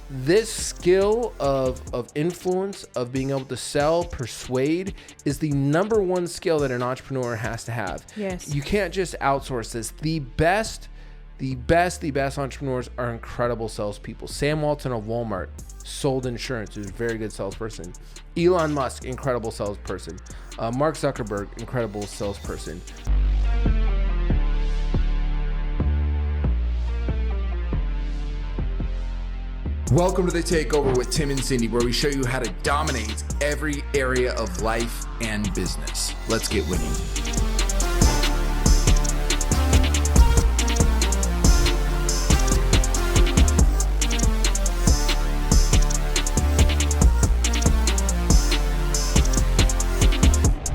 this skill of influence, of being able to sell, persuade, is the number one skill that an entrepreneur has to have. Yes. You can't just outsource this. The best entrepreneurs are incredible salespeople. Sam Walton of Walmart sold insurance. He was a very good salesperson. Elon Musk, incredible salesperson. Mark Zuckerberg, incredible salesperson. Welcome to the Takeover with Tim and Cindy, where we show you how to dominate every area of life and business. Let's get winning.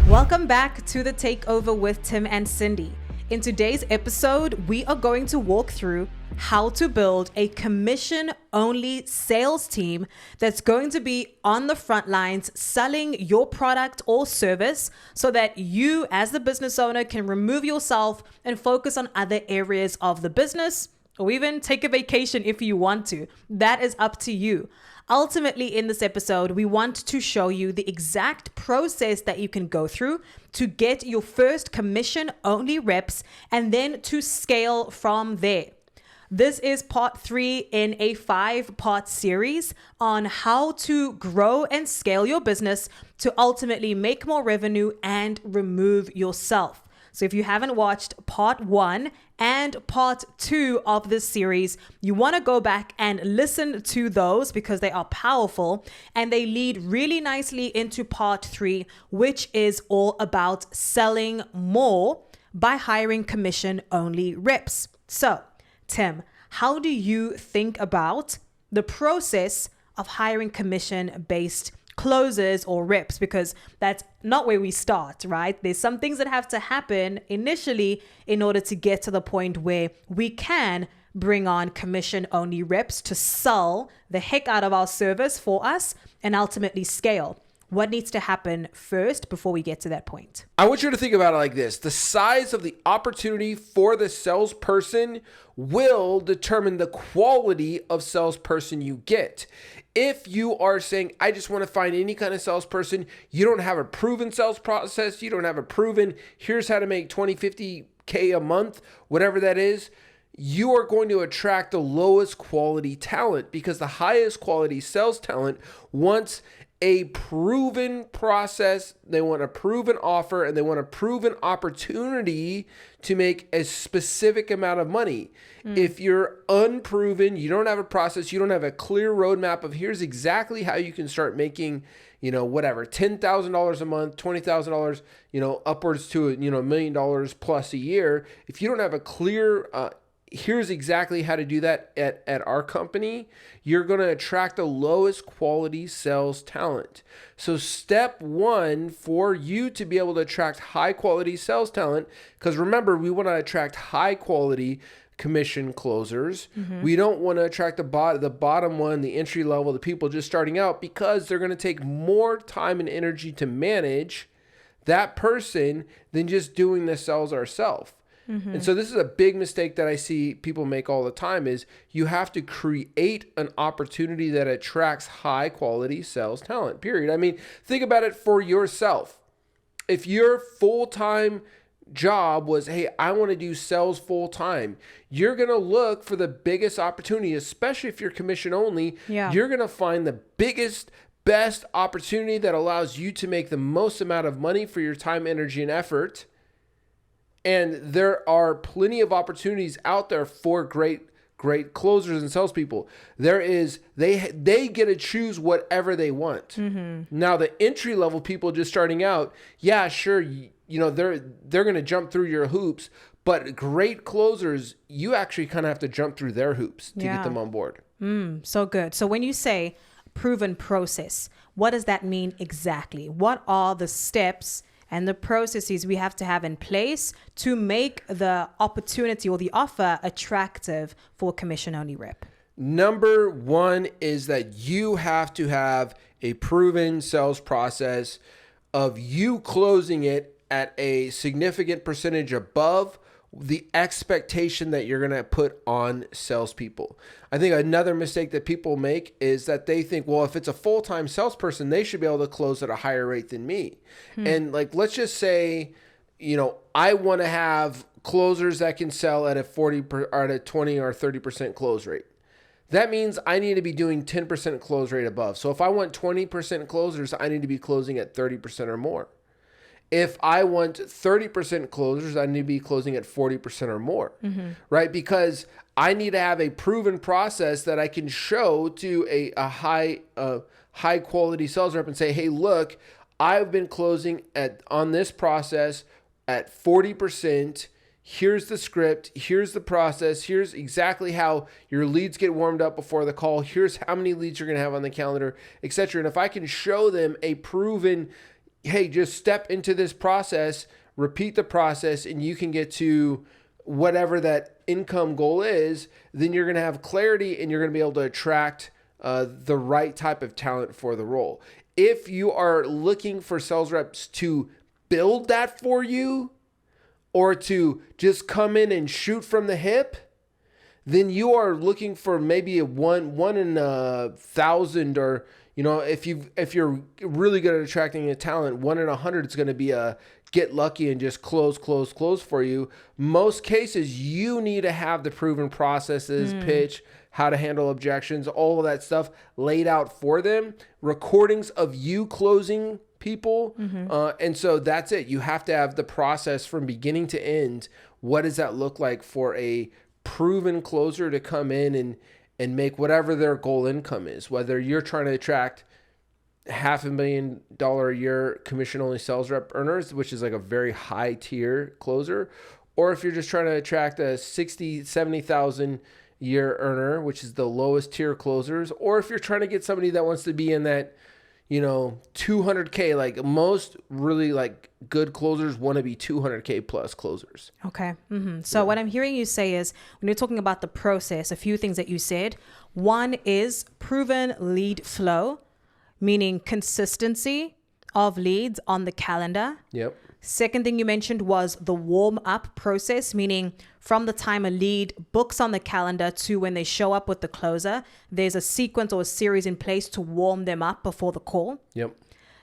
Welcome back to the Takeover with Tim and Cindy. In today's episode, we are going to walk through how to build a commission-only sales team that's going to be on the front lines selling your product or service so that you, as the business owner, can remove yourself and focus on other areas of the business, or even take a vacation if you want to. That is up to you. Ultimately, in this episode, we want to show you the exact process that you can go through to get your first commission-only reps and then to scale from there. This is part 3 in a 5-part series on how to grow and scale your business to ultimately make more revenue and remove yourself. So if you haven't watched part 1 and part 2 of this series, you want to go back and listen to those because they are powerful and they lead really nicely into part 3, which is all about selling more by hiring commission-only reps. So, Tim, how do you think about the process of hiring commission-based closers or reps? Because that's not where we start, right? There's some things that have to happen initially in order to get to the point where we can bring on commission-only reps to sell the heck out of our service for us and ultimately scale. What needs to happen first before we get to that point? I want you to think about it like this. The size of the opportunity for the salesperson will determine the quality of salesperson you get. If you are saying, I just want to find any kind of salesperson, you don't have a proven sales process, you don't have a proven, here's how to make 20, 50K a month, whatever that is, you are going to attract the lowest quality talent because the highest quality sales talent wants a proven process, they want a proven offer, and they want a proven opportunity to make a specific amount of money. If you're unproven, you don't have a process, you don't have a clear roadmap of here's exactly how you can start making, whatever, $10,000 a month, $20,000, upwards to, $1 million plus a year. If you don't have a clear here's exactly how to do that at our company, you're going to attract the lowest quality sales talent. So step 1 for you to be able to attract high quality sales talent, because remember, we want to attract high quality commission closers. We don't want to attract the bottom one, the entry level, the people just starting out, because they're going to take more time and energy to manage that person than just doing the sales ourselves. And so this is a big mistake that I see people make all the time is you have to create an opportunity that attracts high quality sales talent, period. I mean, think about it for yourself. If your full-time job was, hey, I want to do sales full-time, you're going to look for the biggest opportunity, especially if you're commission only. You're going to find the biggest, best opportunity that allows you to make the most amount of money for your time, energy, and effort. And there are plenty of opportunities out there for great closers and salespeople. They get to choose whatever they want. Now, the entry level people just starting out, yeah, sure, they're going to jump through your hoops, but great closers, you actually kind of have to jump through their hoops to get them on board. So good. So when you say proven process, what does that mean exactly? What are the steps and the processes we have to have in place to make the opportunity or the offer attractive for a commission-only rep? Number 1 is that you have to have a proven sales process of you closing it at a significant percentage above the expectation that you're going to put on salespeople. I think another mistake that people make is that they think, well, if it's a full-time salesperson, they should be able to close at a higher rate than me. And like, let's just say, I want to have closers that can sell at a 40 or at a 20 or 30% close rate. That means I need to be doing 10% close rate above. So if I want 20% closers, I need to be closing at 30% or more. If I want 30% closers, I need to be closing at 40% or more, right? Because I need to have a proven process that I can show to a high quality sales rep and say, hey, look, I've been closing on this process at 40%. Here's the script. Here's the process. Here's exactly how your leads get warmed up before the call. Here's how many leads you're going to have on the calendar, etc. And if I can show them a proven, hey, just step into this process, repeat the process, and you can get to whatever that income goal is, then you're going to have clarity and you're going to be able to attract the right type of talent for the role. If you are looking for sales reps to build that for you, or to just come in and shoot from the hip, then you are looking for maybe a one in 1,000, or if you're really good at attracting a talent, 1 in 100 it's going to be a get lucky and just close for you. Most cases you need to have the proven processes, pitch, how to handle objections, all of that stuff laid out for them, recordings of you closing people. And so that's it. You have to have the process from beginning to end. What does that look like for a proven closer to come in and make whatever their goal income is? Whether you're trying to attract $500,000 a year commission only sales rep earners, which is like a very high tier closer, or if you're just trying to attract a 60, 70,000 year earner, which is the lowest tier closers, or if you're trying to get somebody that wants to be in that 200K, like most really like good closers want to be 200K plus closers. Okay. So what I'm hearing you say is, when you're talking about the process, a few things that you said. One is proven lead flow, meaning consistency of leads on the calendar. Yep. Second thing you mentioned was the warm up process, meaning from the time a lead books on the calendar to when they show up with the closer, there's a sequence or a series in place to warm them up before the call. Yep.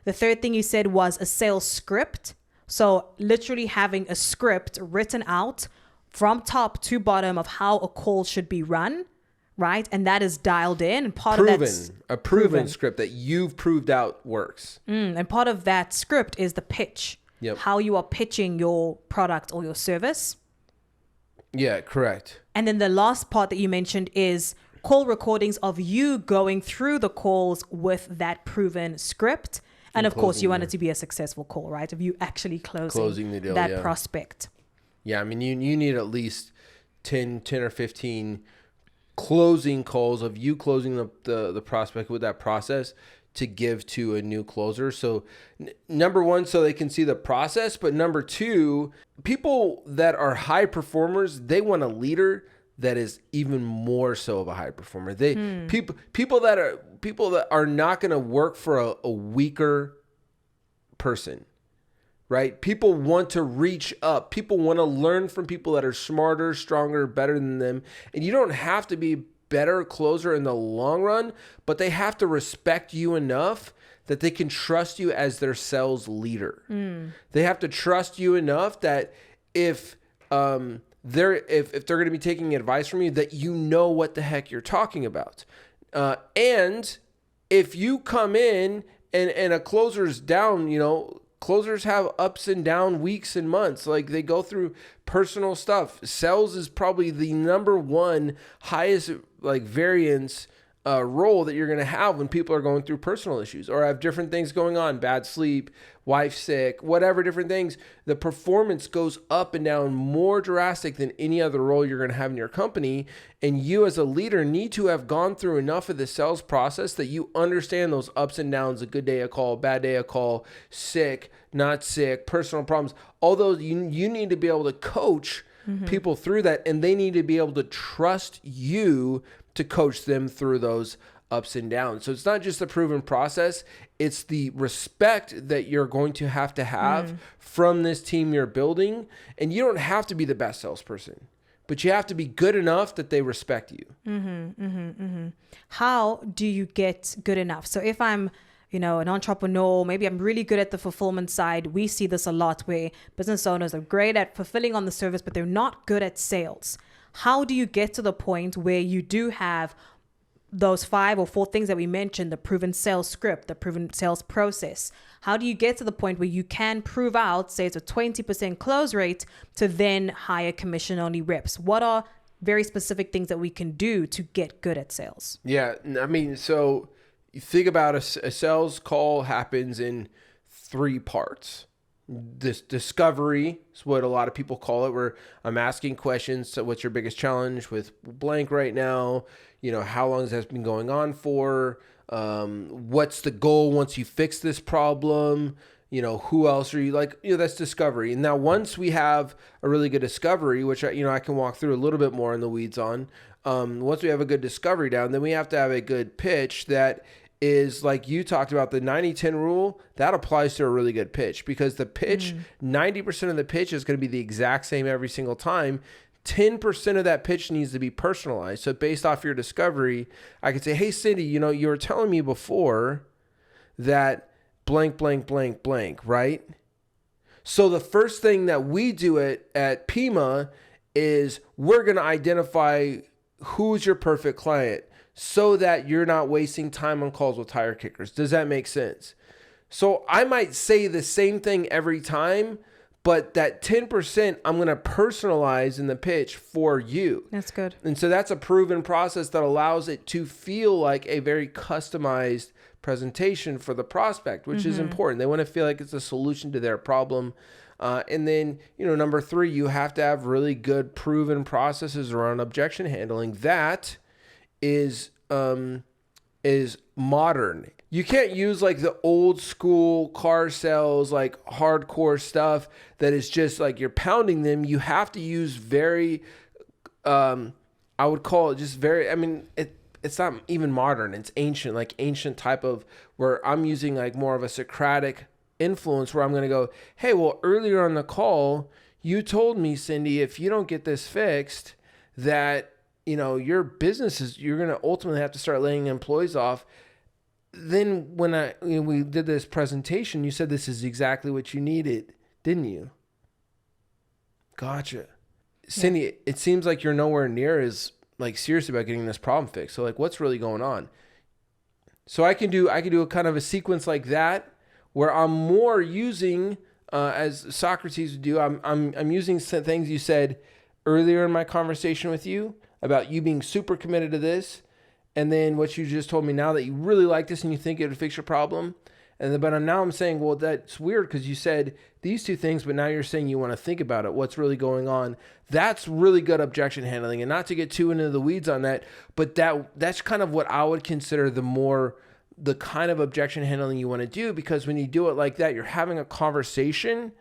The third thing you said was a sales script. So literally having a script written out from top to bottom of how a call should be run, right? And that is dialed in. And part of that's a proven script that you've proved out works. And part of that script is the pitch. Yep. How you are pitching your product or your service. Yeah, correct. And then the last part that you mentioned is call recordings of you going through the calls with that proven script. And of course, you want it to be a successful call, right? Of you actually closing the deal, that prospect. Yeah, I mean, you need at least 10 or 15 closing calls of you closing the prospect with that process to give to a new closer. So number one, so they can see the process. But number two, people that are high performers, they want a leader that is even more so of a high performer. People that are not going to work for a weaker person, right? People want to reach up. People want to learn from people that are smarter, stronger, better than them. And you don't have to be better closer in the long run, but they have to respect you enough that they can trust you as their sales leader. They have to trust you enough that if they're going to be taking advice from you, that you know what the heck you're talking about. And if you come in and a closer's down, closers have ups and down weeks and months. Like they go through personal stuff. Sales is probably the number one highest variance role that you're going to have when people are going through personal issues or have different things going on, bad sleep, wife sick, whatever, different things. The performance goes up and down more drastic than any other role you're going to have in your company. And you as a leader need to have gone through enough of the sales process that you understand those ups and downs, a good day, a call, bad day, a call, sick, not sick, personal problems. All those, you need to be able to coach people through that, and they need to be able to trust you to coach them through those ups and downs. So it's not just the proven process, it's the respect that you're going to have from this team you're building. And you don't have to be the best salesperson, but you have to be good enough that they respect you. How do you get good enough? So if I'm, an entrepreneur, maybe I'm really good at the fulfillment side. We see this a lot where business owners are great at fulfilling on the service, but they're not good at sales. How do you get to the point where you do have those 5 or 4 things that we mentioned, the proven sales script, the proven sales process? How do you get to the point where you can prove out, say it's a 20% close rate, to then hire commission only reps? What are very specific things that we can do to get good at sales? Yeah. I mean, so you think about a sales call happens in 3 parts. This discovery is what a lot of people call it, where I'm asking questions. So what's your biggest challenge with blank right now? How long has that been going on for? What's the goal once you fix this problem? Who else are you like? That's discovery. And now once we have a really good discovery, which I can walk through a little bit more in the weeds on, once we have a good discovery down, then we have to have a good pitch that is, like you talked about, the 90-10 rule. That applies to a really good pitch, because the pitch, 90% of the pitch is going to be the exact same every single time. 10% of that pitch needs to be personalized. So based off your discovery, I could say, hey, Cindy, you were telling me before that blank, blank, blank, blank, right? So the first thing that we do at Pima is we're going to identify who's your perfect client so that you're not wasting time on calls with tire kickers. Does that make sense? So I might say the same thing every time, but that 10% I'm going to personalize in the pitch for you. That's good. And so that's a proven process that allows it to feel like a very customized presentation for the prospect, which is important. They want to feel like it's a solution to their problem. And then, number 3, you have to have really good proven processes around objection handling. That is modern. You can't use like the old school car sales, like hardcore stuff that is just like you're pounding them. You have to use very, I would call it just very, it's not even modern. It's ancient, like ancient type of, where I'm using like more of a Socratic influence, where I'm going to go, hey, well, earlier on the call, you told me, Cindy, if you don't get this fixed, that, your business you're going to ultimately have to start laying employees off. Then when we did this presentation, you said this is exactly what you needed, didn't you? Gotcha. Cindy, it seems like you're nowhere near as like serious about getting this problem fixed. So like, what's really going on? So I can do a kind of a sequence like that, where I'm more using, as Socrates would do, I'm using some things you said earlier in my conversation with you about you being super committed to this, and then what you just told me now, that you really like this and you think it would fix your problem. And then, but I'm saying, well, that's weird because you said these 2 things, but now you're saying you want to think about it. What's really going on? That's really good objection handling. And not to get too into the weeds on that, but that's kind of what I would consider the kind of objection handling you want to do, because when you do it like that, you're having a conversation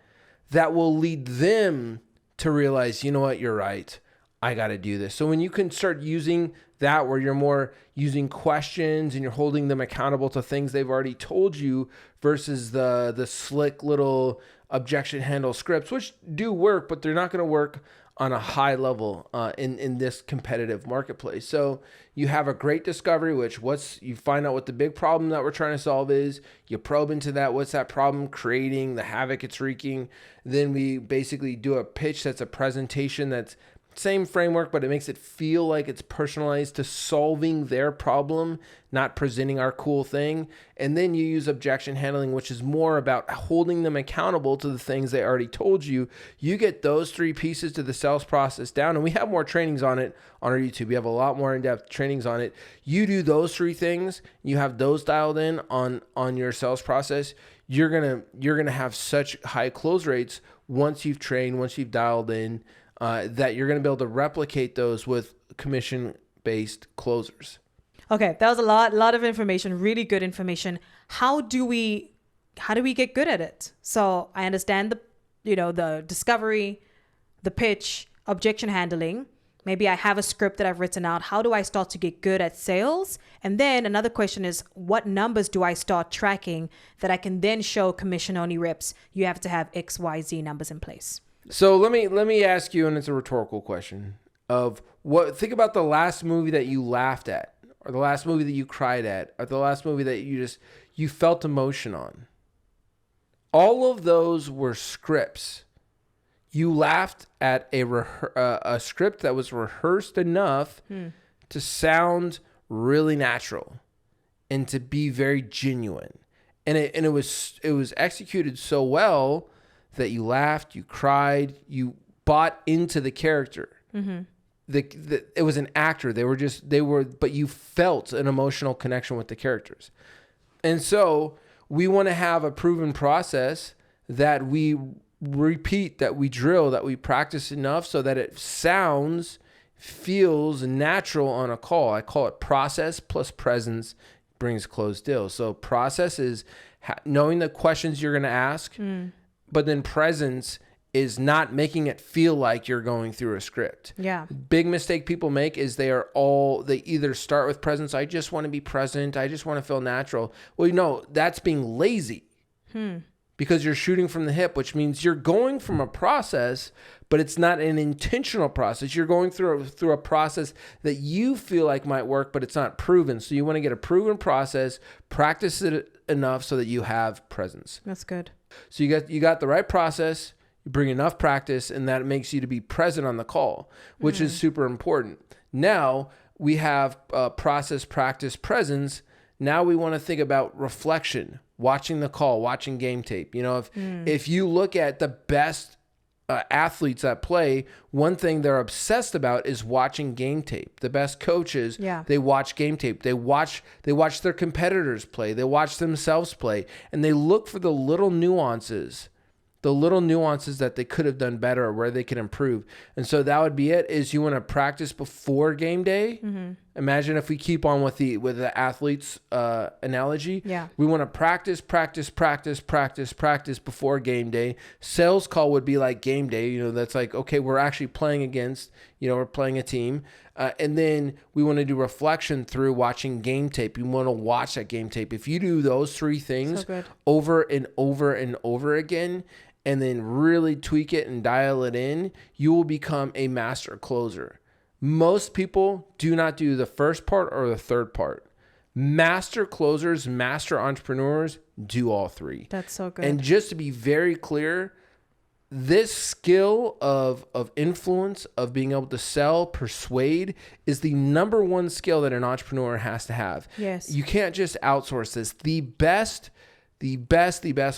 that will lead them to realize, you know what, you're right. I got to do this. So when you can start using that, where you're more using questions and you're holding them accountable to things they've already told you, versus the slick little objection handle scripts, which do work, but they're not going to work on a high level in this competitive marketplace. So you have a great discovery, which you find out what the big problem that we're trying to solve is. You probe into that. What's that problem creating, the havoc it's wreaking? Then we basically do a pitch that's a presentation that's same framework, but it makes it feel like it's personalized to solving their problem, not presenting our cool thing. And then you use objection handling, which is more about holding them accountable to the things they already told you. You get those 3 pieces to the sales process down, and we have more trainings on it on our YouTube. We have a lot more in-depth trainings on it. You do those 3 things, you have those dialed in on your sales process, you're gonna have such high close rates once you've trained, once you've dialed in, that you're going to be able to replicate those with commission-based closers. Okay, that was a lot of information, really good information. How do we get good at it? So I understand the discovery, the pitch, objection handling. maybe I have a script that I've written out. How do I start to get good at sales? And then another question is, what numbers do I start tracking that I can then show commission only reps? You have to have X, Y, Z numbers in place. So let me ask you, and it's a rhetorical question, of think about the last movie that you laughed at, or the last movie that you cried at, or the last movie that you felt emotion on. All of those were scripts. You laughed at a script that was rehearsed enough to sound really natural and to be very genuine. And it was executed so well that you laughed, you cried, you bought into the character. Mm-hmm. It was an actor. But you felt an emotional connection with the characters. And so we want to have a proven process that we repeat, that we drill, that we practice enough so that it feels natural on a call. I call it process plus presence brings closed deals. So process is knowing the questions you're going to ask, but then presence is not making it feel like you're going through a script. Yeah. Big mistake people make is they either start with presence. I just want to be present. I just want to feel natural. Well, no, that's being lazy because you're shooting from the hip, which means you're going from a process, but it's not an intentional process. You're going through a process that you feel like might work, but it's not proven. So you want to get a proven process, practice it enough so that you have presence. That's good. So you got the right process. You bring enough practice, and that makes you to be present on the call, which is super important. Now we have process, practice, presence. Now we want to think about reflection, watching the call, watching game tape. If you look at the best athletes that play, one thing they're obsessed about is watching game tape. The best coaches, they watch game tape. They watch their competitors play. They watch themselves play, and they look for the little nuances that they could have done better or where they can improve. And so that would be it, is you want to practice before game day. Mm-hmm. Imagine if we keep on with the athletes analogy. Yeah. We want to practice before game day. Sales call would be like game day. That's like, okay, we're actually playing against, we're playing a team. And then we want to do reflection through watching game tape. You want to watch that game tape. If you do those three things over and over and over again, and then really tweak it and dial it in, you will become a master closer. Most people do not do the first part or the third part. Master closers, master entrepreneurs do all three. That's so good. And just to be very clear, this skill of influence, of being able to sell, persuade, is the number one skill that an entrepreneur has to have. Yes. You can't just outsource this. The best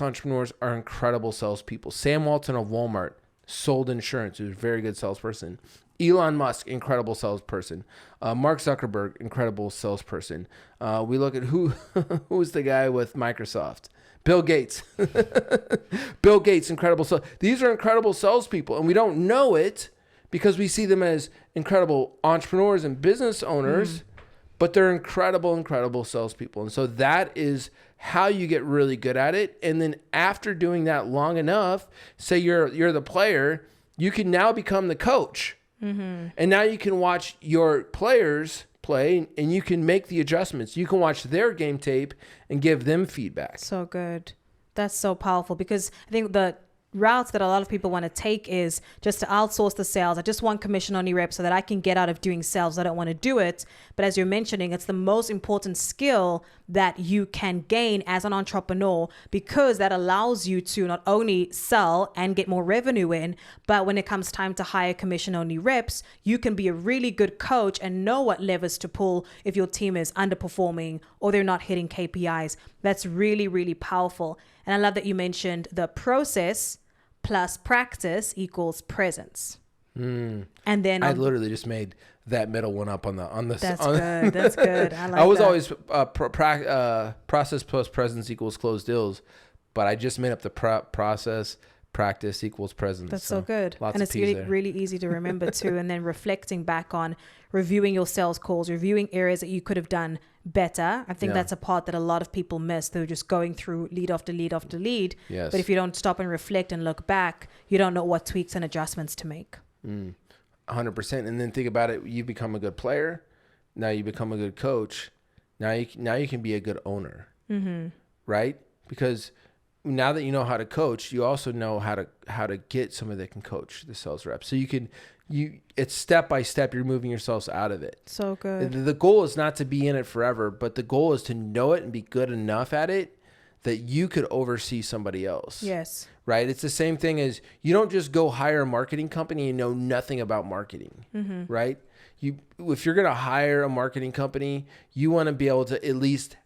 entrepreneurs are incredible salespeople. Sam Walton of Walmart sold insurance. He was a very good salesperson. Elon Musk, incredible salesperson. Mark Zuckerberg, incredible salesperson. We look at who was the guy with Microsoft. Bill Gates. Bill Gates, incredible. So these are incredible salespeople, and we don't know it because we see them as incredible entrepreneurs and business owners, but they're incredible salespeople. And so that is how you get really good at it. And then after doing that long enough, say you're the player, you can now become the coach. Mm-hmm. And now you can watch your players play and you can make the adjustments. You can watch their game tape and give them feedback. So good. That's so powerful, because I think the routes that a lot of people want to take is just to outsource the sales. I just want commission only reps so that I can get out of doing sales. I don't want to do it. But as you're mentioning, it's the most important skill that you can gain as an entrepreneur, because that allows you to not only sell and get more revenue in, but when it comes time to hire commission only reps, you can be a really good coach and know what levers to pull if your team is underperforming or they're not hitting KPIs. That's really, really powerful. And I love that you mentioned the process plus practice equals presence. And then I literally just made that middle one up on the. That's good. That's good. I was that. Always process plus presence equals closed deals, but I just made up the process. Practice equals presence. That's so good. Lots and of it's P's really, there. really easy to remember too. And then reflecting back on reviewing your sales calls, reviewing areas that you could have done better. I think that's a part that a lot of people miss. They're just going through lead after lead after lead. Yes. But if you don't stop and reflect and look back, you don't know what tweaks and adjustments to make. 100%. And then think about it. You become a good player. Now you become a good coach. Now you can be a good owner, right? Because now that you know how to coach, you also know how to get somebody that can coach the sales rep. So it's step by step. You're moving yourselves out of it. So good. The goal is not to be in it forever, but the goal is to know it and be good enough at it that you could oversee somebody else. Yes. Right? It's the same thing as you don't just go hire a marketing company and know nothing about marketing, right? If you're going to hire a marketing company, you want to be able to at least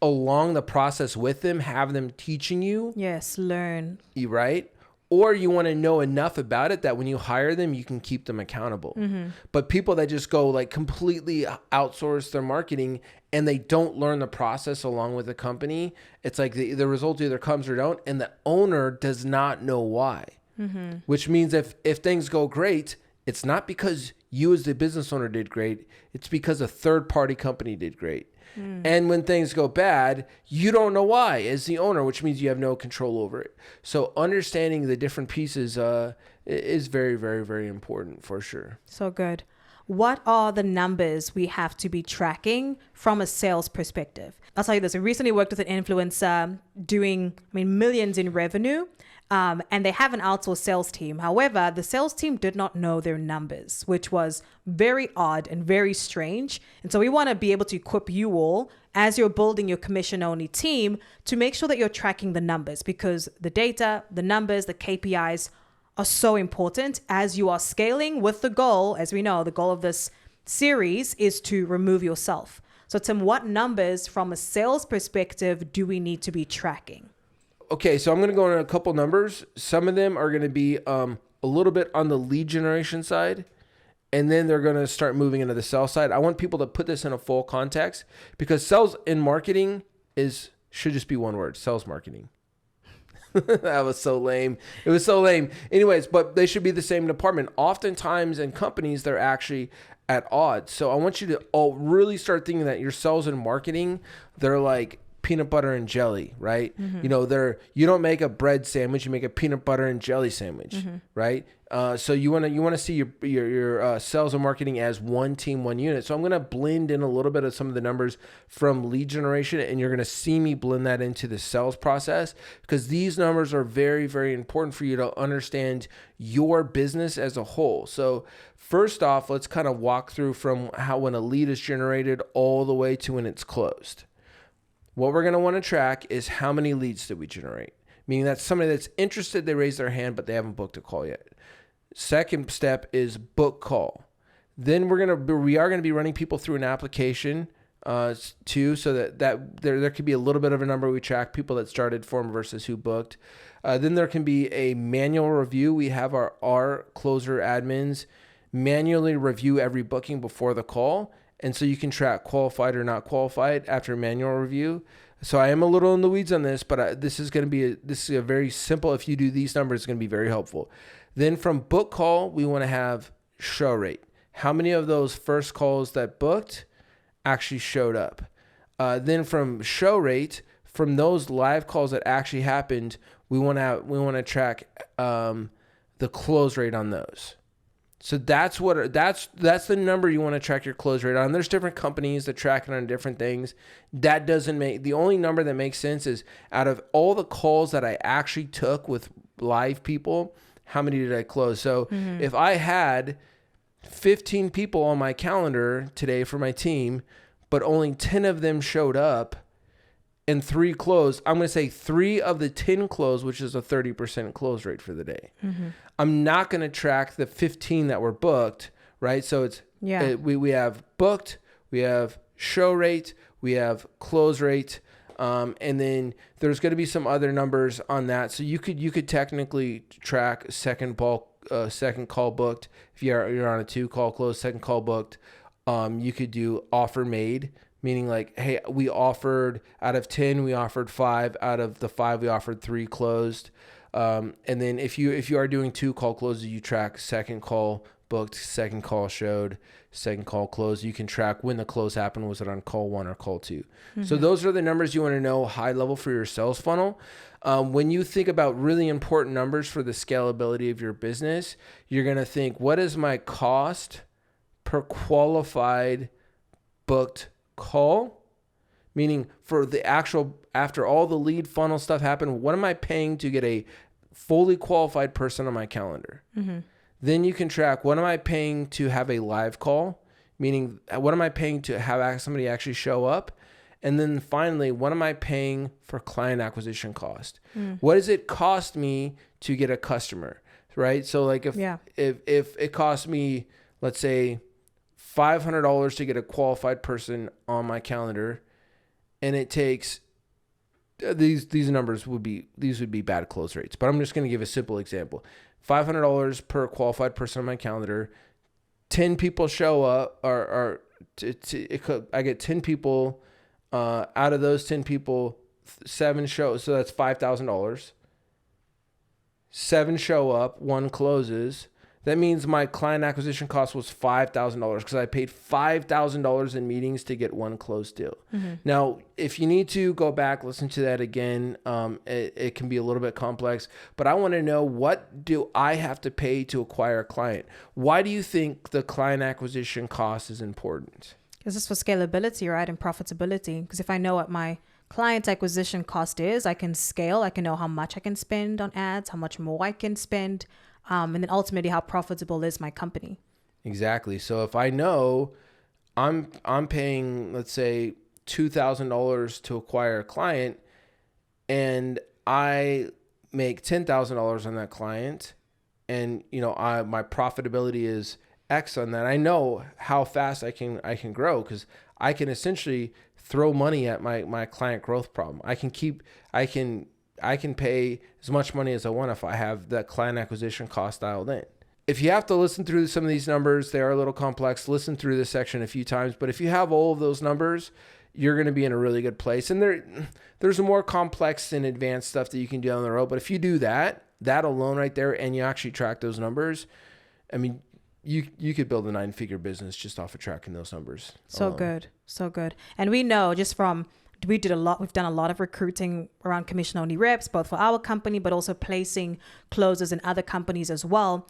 along the process with them, have them teaching you. Yes, learn. Right? Or you want to know enough about it that when you hire them, you can keep them accountable. But people that just go like completely outsource their marketing and they don't learn the process along with the company, it's like the result either comes or don't, and the owner does not know why. Which means if things go great, it's not because you as the business owner did great, it's because a third party company did great. And when things go bad, you don't know why as the owner, which means you have no control over it. So understanding the different pieces is very, very, very important for sure. So good. What are the numbers we have to be tracking from a sales perspective? I'll tell you this. I recently worked with an influencer doing, millions in revenue. And they have an outsourced sales team. However, the sales team did not know their numbers, which was very odd and very strange. And so we want to be able to equip you all as you're building your commission-only team to make sure that you're tracking the numbers, because the data, the numbers, the KPIs are so important as you are scaling with the goal. As we know, the goal of this series is to remove yourself. So Tim, what numbers from a sales perspective do we need to be tracking? Okay, so I'm going to go into a couple numbers. Some of them are going to be a little bit on the lead generation side, and then they're going to start moving into the sales side. I want people to put this in a full context, because sales and marketing should just be one word: sales marketing. That was so lame. It was so lame. Anyways, but they should be the same department. Oftentimes in companies, they're actually at odds. So I want you to all really start thinking that your sales and marketing, they're like peanut butter and jelly, right? You don't make a bread sandwich, you make a peanut butter and jelly sandwich, right? So you want to see your sales and marketing as one team, one unit. So I'm going to blend in a little bit of some of the numbers from lead generation, and you're going to see me blend that into the sales process, because these numbers are very, very important for you to understand your business as a whole. So first off, let's kind of walk through from how when a lead is generated all the way to when it's closed. What we're going to want to track is how many leads did we generate, meaning that somebody that's interested, they raise their hand, but they haven't booked a call yet. Second step is book call. Then we are going to be running people through an application too, so that there could be a little bit of a number we track, people that started form versus who booked. Then there can be a manual review. We have our closer admins manually review every booking before the call. And so you can track qualified or not qualified after a manual review. So I am a little in the weeds on this, but this is a very simple. If you do these numbers, it's going to be very helpful. Then from book call, we want to have show rate. How many of those first calls that booked actually showed up? Then from show rate, from those live calls that actually happened, we want to track the close rate on those. So that's the number you want to track your close rate on. There's different companies that track it on different things. That doesn't make, the only number that makes sense is out of all the calls that I actually took with live people, how many did I close? So if I had 15 people on my calendar today for my team, but only 10 of them showed up and 3 closed, I'm going to say 3 of the 10 closed, which is a 30% close rate for the day. I'm not going to track the 15 that were booked, right? So we have booked, we have show rate, we have close rate, and then there's going to be some other numbers on that. So you could technically track second call booked. If you're on a 2-call close, second call booked. You could do offer made, meaning like, hey, we offered out of 10, we offered 5. Out of the 5, we offered 3 closed. And then if you are doing 2-call closes, you track second call booked, second call showed, second call closed. You can track when the close happened. Was it on call 1 or call 2? So those are the numbers you want to know high level for your sales funnel. When you think about really important numbers for the scalability of your business, you're going to think, what is my cost per qualified booked call? Meaning for the actual, after all the lead funnel stuff happened, what am I paying to get a fully qualified person on my calendar? Then you can track, what am I paying to have a live call? Meaning, what am I paying to have somebody actually show up? And then finally, what am I paying for client acquisition cost? What does it cost me to get a customer, right? So like if it costs me, let's say $500 to get a qualified person on my calendar, and it takes these numbers would be bad close rates, but I'm just going to give a simple example. $500 per qualified person on my calendar. 10 people show up, I get 10 people. Out of those 10 people, 7 show. So that's $5,000. 7 show up, 1 closes. That means my client acquisition cost was $5,000 because I paid $5,000 in meetings to get 1 closed deal. Now, if you need to go back, listen to that again. It can be a little bit complex, but I want to know, what do I have to pay to acquire a client? Why do you think the client acquisition cost is important? Because it's for scalability, right? And profitability. Because if I know what my client acquisition cost is, I can scale. I can know how much I can spend on ads, how much more I can spend, and then ultimately how profitable is my company. Exactly. So if I know I'm paying, let's say, $2,000 to acquire a client, and I make $10,000 on that client, and my profitability is X on that, I know how fast I can grow, because I can essentially throw money at my client growth problem. I can pay as much money as I want if I have that client acquisition cost dialed in. If you have to listen through some of these numbers, they are a little complex. Listen through this section a few times, but if you have all of those numbers, you're going to be in a really good place. And there's more complex and advanced stuff that you can do on the road. But if you do that alone right there, and you actually track those numbers, I mean, you could build a 9-figure business just off of tracking those numbers. So good. And we know we've done a lot of recruiting around commission only reps, both for our company, but also placing closers in other companies as well.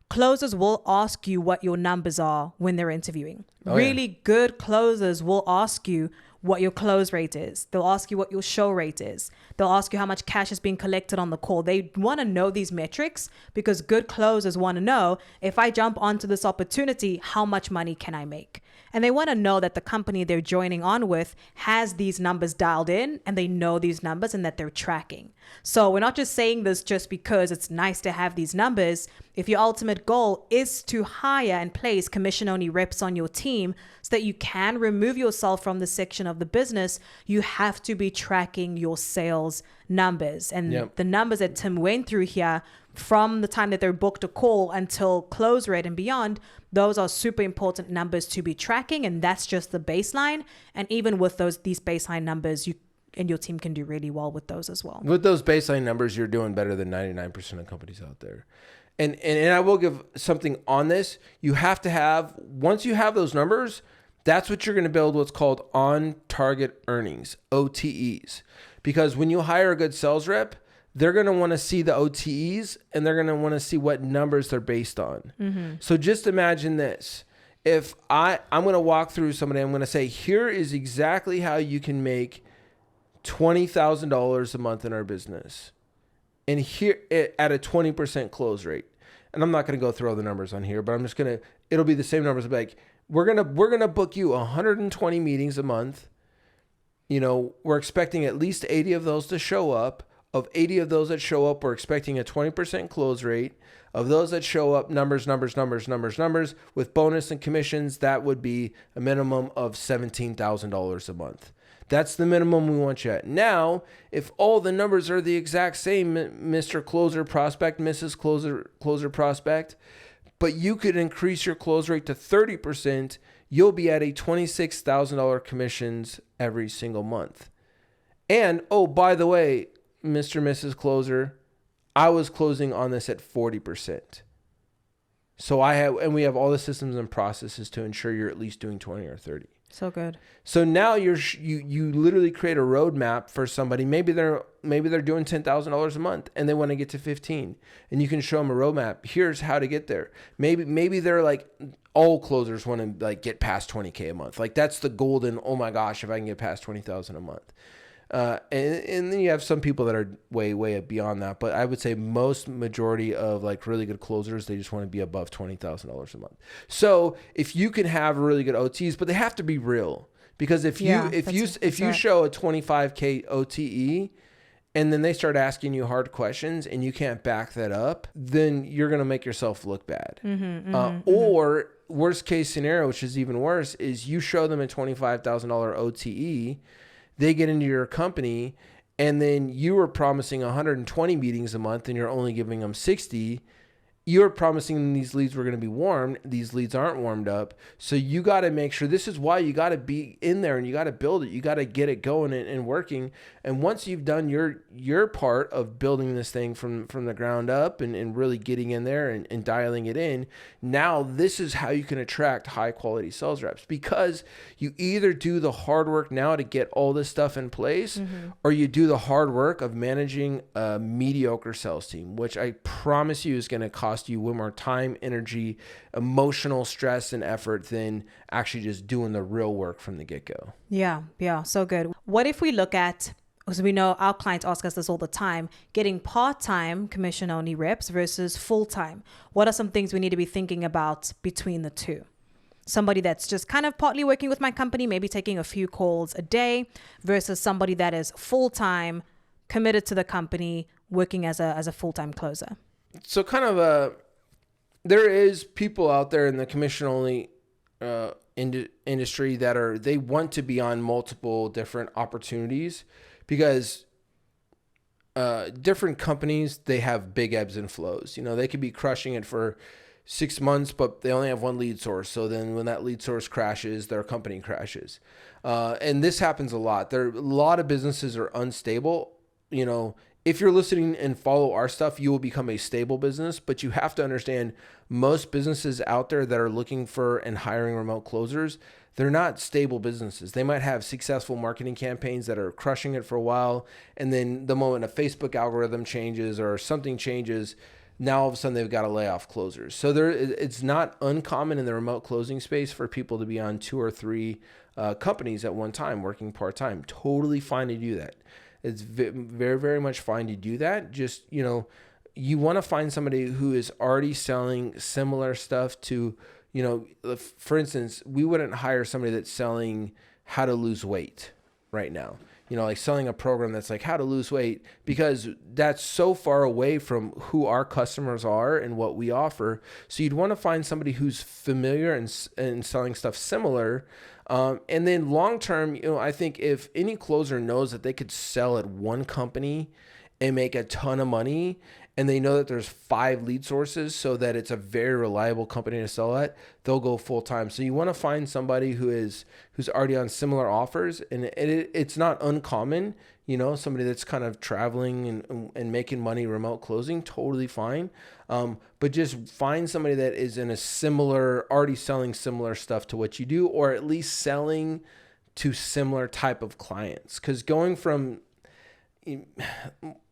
Closers will ask you what your numbers are when they're interviewing. Really good closers will ask you what your close rate is. They'll ask you what your show rate is. They'll ask you how much cash is being collected on the call. They want to know these metrics, because good closers want to know, if I jump onto this opportunity, how much money can I make? And they want to know that the company they're joining on with has these numbers dialed in, and they know these numbers and that they're tracking. So we're not just saying this just because it's nice to have these numbers. If your ultimate goal is to hire and place commission-only reps on your team so that you can remove yourself from the section of the business, you have to be tracking your sales numbers. And the numbers that Tim went through here, from the time that they're booked a call until close rate and beyond, those are super important numbers to be tracking. And that's just the baseline. And even with these baseline numbers, you and your team can do really well with those as well. With those baseline numbers, you're doing better than 99% of companies out there. And I will give something on this. You have to have, once you have those numbers, that's what you're going to build what's called on-target earnings, OTEs. Because when you hire a good sales rep, they're going to want to see the OTEs, and they're going to want to see what numbers they're based on. So just imagine this. If I'm going to walk through somebody, I'm going to say, here is exactly how you can make $20,000 a month in our business, and here at a 20% close rate. And I'm not going to go through all the numbers on here, but I'm just going to, it'll be the same numbers. I'll be like, we're going to book you 120 meetings a month. We're expecting at least 80 of those to show up. Of 80 of those that show up, we're expecting a 20% close rate. Of those that show up, numbers, with bonus and commissions, that would be a minimum of $17,000 a month. That's the minimum we want you at. Now, if all the numbers are the exact same, Mr. Closer Prospect, Mrs. Closer Prospect, but you could increase your close rate to 30%, you'll be at a $26,000 commissions every single month. And, oh, by the way, Mr. Mrs. Closer, I was closing on this at 40%. So we have all the systems and processes to ensure you're at least doing 20 or 30. So good. So now you literally create a roadmap for somebody. Maybe they're doing $10,000 a month and they want to get to 15, and you can show them a roadmap. Here's how to get there. Maybe they're like, all closers want to like get past 20K a month. Like that's the golden, oh my gosh, if I can get past 20,000 a month. And then you have some people that are way beyond that. But I would say majority of like really good closers, they just want to be above $20,000 a month. So if you can have really good OTs, but they have to be real, because if you show a 25K OTE and then they start asking you hard questions and you can't back that up, then you're going to make yourself look bad. Or worst case scenario, which is even worse, is you show them a $25,000 OTE, they get into your company, and then you were promising 120 meetings a month and you're only giving them 60. You're promising them these leads were going to be warmed. These leads aren't warmed up. So you got to make sure, this is why you got to be in there and you got to build it. You got to get it going and working. And once you've done your part of building this thing from the ground up and really getting in there and dialing it in, now this is how you can attract high quality sales reps, because you either do the hard work now to get all this stuff in place, or you do the hard work of managing a mediocre sales team, which I promise you is going to cost you way more time, energy, emotional stress and effort than actually just doing the real work from the get-go. Yeah, so good. What if we look at, because we know our clients ask us this all the time, getting part-time commission-only reps versus full-time? What are some things we need to be thinking about between the two? Somebody that's just kind of partly working with my company, maybe taking a few calls a day, versus somebody that is full-time, committed to the company, working as a full-time closer. So kind of there is people out there in the commission-only industry that they want to be on multiple different opportunities, because different companies, they have big ebbs and flows. You know, they could be crushing it for 6 months, but they only have one lead source. So then when that lead source crashes, their company crashes. And this happens a lot. A lot of businesses are unstable. You know, if you're listening and follow our stuff, you will become a stable business, but you have to understand most businesses out there that are looking for and hiring remote closers, they're not stable businesses. They might have successful marketing campaigns that are crushing it for a while, and then the moment a Facebook algorithm changes or something changes, now all of a sudden they've got to lay off closers. So it's not uncommon in the remote closing space for people to be on 2 or 3 companies at one time working part-time. Totally fine to do that. It's very, very much fine to do that. Just, you know, you want to find somebody who is already selling similar stuff to, you know, for instance, we wouldn't hire somebody that's selling how to lose weight right now. You know, like selling a program that's like how to lose weight, because that's so far away from who our customers are and what we offer. So you'd want to find somebody who's familiar and selling stuff similar. And then long term, you know, I think if any closer knows that they could sell at one company and make a ton of money, and they know that there's 5 lead sources so that it's a very reliable company to sell at, they'll go full time. So you want to find somebody who's already on similar offers, and it's not uncommon, you know, somebody that's kind of traveling and making money remote closing, totally fine. But just find somebody that is in already selling similar stuff to what you do, or at least selling to similar type of clients. Because going from,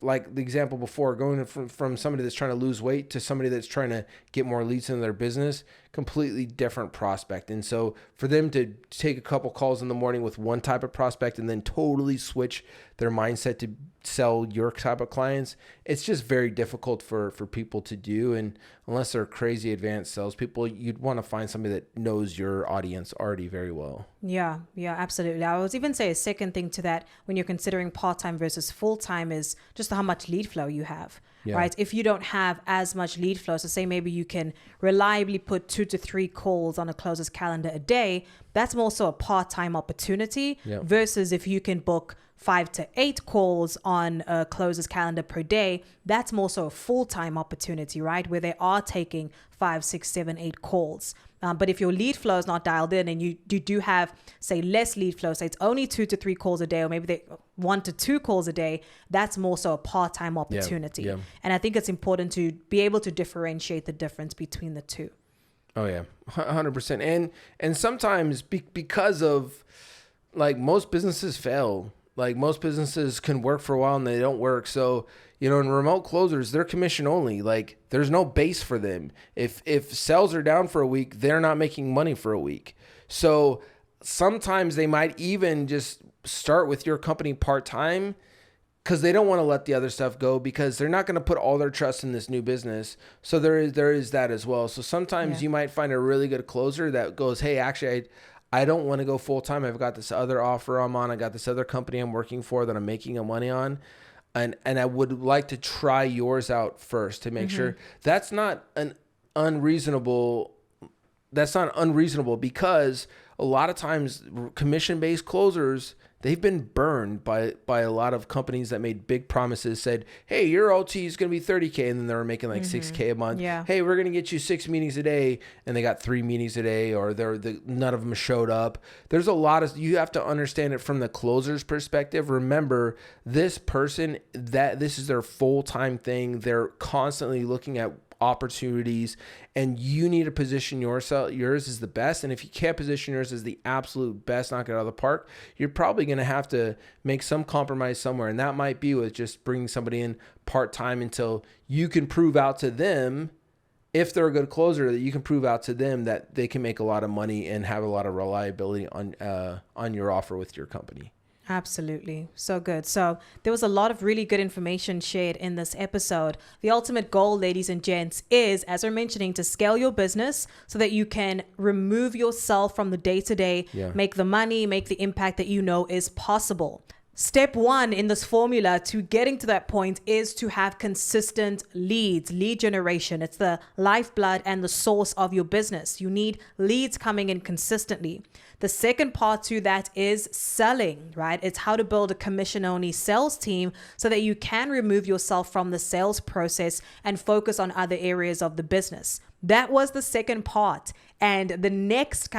like the example before, going from somebody that's trying to lose weight to somebody that's trying to get more leads into their business, completely different prospect. And so for them to take a couple calls in the morning with one type of prospect and then totally switch their mindset to sell your type of clients, it's just very difficult for people to do. And unless they're crazy advanced salespeople, you'd want to find somebody that knows your audience already very well. Yeah, absolutely. I would even say a second thing to that when you're considering part-time versus full-time is just how much lead flow you have, right? If you don't have as much lead flow, so say maybe you can reliably put 2 to 3 calls on a closer's calendar a day, that's more so a part-time opportunity versus if you can book 5 to 8 calls on a closer's calendar per day, that's more so a full-time opportunity, right? Where they are taking 5, 6, 7, 8 calls. But if your lead flow is not dialed in and you do have, say, less lead flow, say it's only 2 to 3 calls a day, or maybe 1 to 2 calls a day, that's more so a part-time opportunity. Yeah. And I think it's important to be able to differentiate the difference between the two. Oh yeah, 100%. And sometimes because of, like, most businesses fail. Like, most businesses can work for a while and they don't work. So, in remote closers, they're commission only. Like, there's no base for them. If sales are down for a week, they're not making money for a week. So sometimes they might even just start with your company part-time because they don't want to let the other stuff go, because they're not going to put all their trust in this new business. So there is that as well. So sometimes you might find a really good closer that goes, hey, actually, I don't want to go full-time. I've got this other offer I'm on. I got this other company I'm working for that I'm making money on. And I would like to try yours out first to make sure. That's not unreasonable, because a lot of times commission-based closers, they've been burned by a lot of companies that made big promises, said, hey, your OT is going to be 30K, and then they were making like 6K a month. Yeah. Hey, we're going to get you 6 meetings a day, and they got 3 meetings a day, or none of them showed up. There's a lot of, you have to understand it from the closer's perspective. Remember, this person, this is their full-time thing. They're constantly looking at opportunities, and you need to position yours as the best. And if you can't position yours as the absolute best, knock it out of the park, you're probably going to have to make some compromise somewhere. And that might be with just bringing somebody in part-time until you can prove out to them, if they're a good closer, that you can prove out to them that they can make a lot of money and have a lot of reliability on your offer with your company. Absolutely. So good. So there was a lot of really good information shared in this episode. The ultimate goal, ladies and gents, is, as we're mentioning, to scale your business so that you can remove yourself from the day-to-day, make the money, make the impact that you know is possible. Step 1 in this formula to getting to that point is to have consistent leads, lead generation. It's the lifeblood and the source of your business. You need leads coming in consistently. The second part to that is selling, right? It's how to build a commission-only sales team so that you can remove yourself from the sales process and focus on other areas of the business. That was the second part. And the next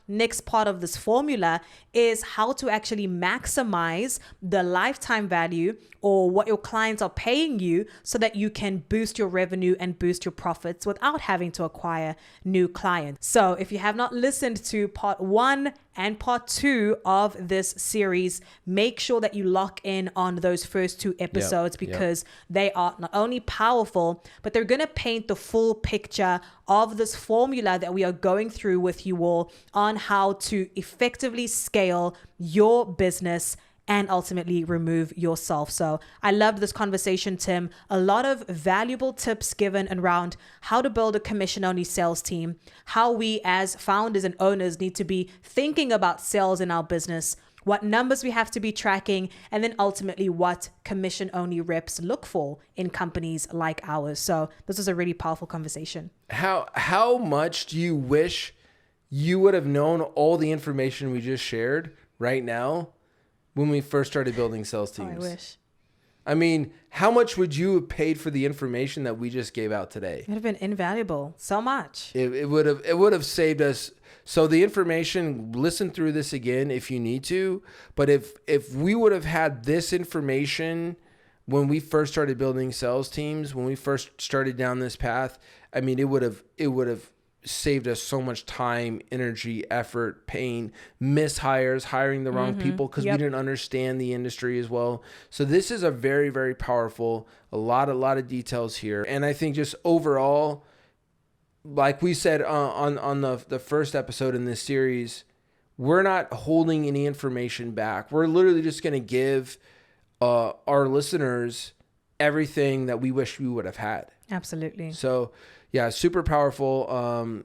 next part of this formula is how to actually maximize the lifetime value, or what your clients are paying you, so that you can boost your revenue and boost your profits without having to acquire new clients. So if you have not listened to part 1 and part 2 of this series, make sure that you lock in on those first 2 episodes, because they are not only powerful, but they're going to paint the full picture of this formula that we are going through with you all on how to effectively scale your business and ultimately remove yourself. So I loved this conversation, Tim. A lot of valuable tips given around how to build a commission-only sales team, how we as founders and owners need to be thinking about sales in our business, what numbers we have to be tracking, and then ultimately what commission-only reps look for in companies like ours. So this was a really powerful conversation. How much do you wish you would have known all the information we just shared right now when we first started building sales teams? Oh, I wish. I mean, how much would you have paid for the information that we just gave out today? It would have been invaluable. So much. It would have saved us. So the information, listen through this again if you need to. But if we would have had this information when we first started building sales teams, when we first started down this path, I mean, it would have saved us so much time, energy, effort, pain, mishires, hiring the wrong people because we didn't understand the industry as well. So this is a very, very powerful, a lot of details here. And I think just overall, like we said on the first episode in this series, we're not holding any information back. We're literally just going to give our listeners everything that we wish we would have had. Absolutely. So yeah, super powerful.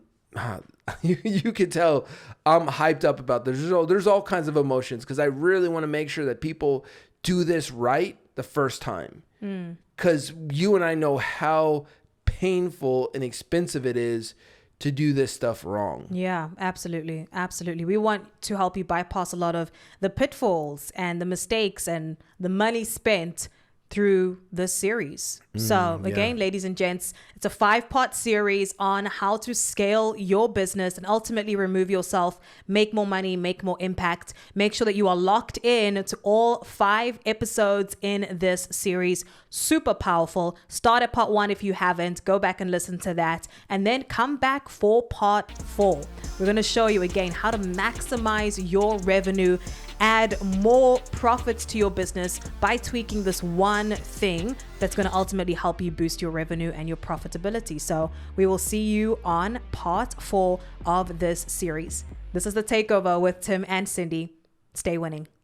You can tell I'm hyped up about this. There's all kinds of emotions because I really want to make sure that people do this right the first time. Because you and I know how painful and expensive it is to do this stuff wrong. Yeah, absolutely. Absolutely. We want to help you bypass a lot of the pitfalls and the mistakes and the money spent through this series. So again, ladies and gents, it's a 5-part series on how to scale your business and ultimately remove yourself, make more money, make more impact. Make sure that you are locked in to all 5 episodes in this series. Super powerful. Start at part 1 if you haven't. Go back and listen to that. And then come back for part 4. We're going to show you again how to maximize your revenue, add more profits to your business by tweaking this one thing that's going to ultimately help you boost your revenue and your profitability. So we will see you on part 4 of this series. This is the Takeover with Tim and Cindy. Stay winning.